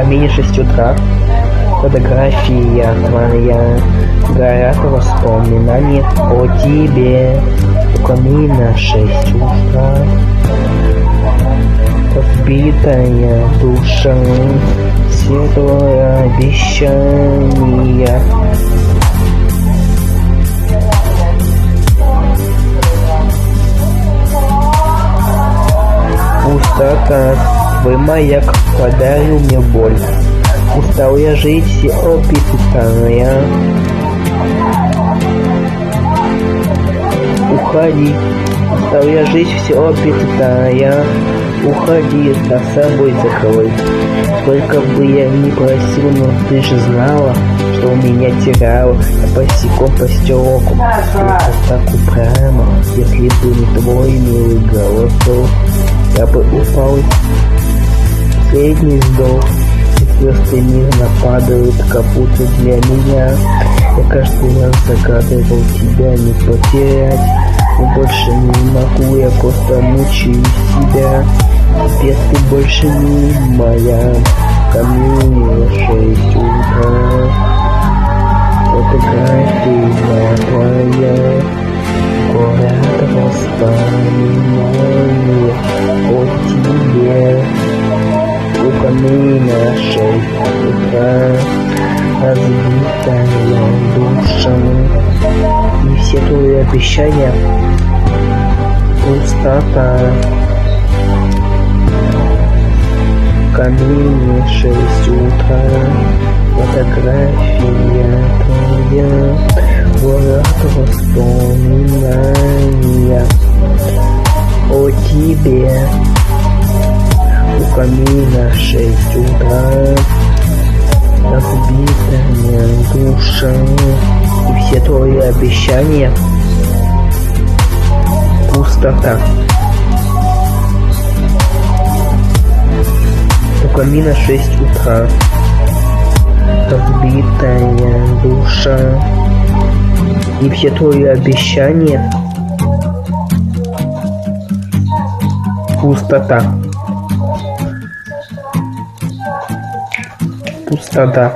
камине 6 утра. Фотография твоя, горят воспоминания о тебе. У камина 6 утра. Разбитая душа, светлое обещание. Пустота, твой маяк подарил мне боль. Устал я жить, все опитанная. Уходи, устал я жить, все опитанная. Уходи, за собой закрой. Сколько бы я ни просил, но ты же знала, что у меня теряла. Я босиком по стеклу, только так упрямо. Если бы не твой милый голосок, я бы упал. Последний вздох, и звезды мирно падают, как будто для меня. Я каждый раз загадывал тебя не потерять, но больше не могу, я просто мучаю себя. Теперь ты больше не моя. В камине 6 утра. Фотография твоя, горят воспоминания о тебе. У камина 6 утра. Разбитая душа, и все твои обещания пустота. В камине 6 утра. Фотография твоя, горят воспоминания о тебе. У камина 6 утра. Разбитая душа, и все твои обещания пустота. У камина 6 утра. Разбитая душа, и все твои обещания пустота. Пустота.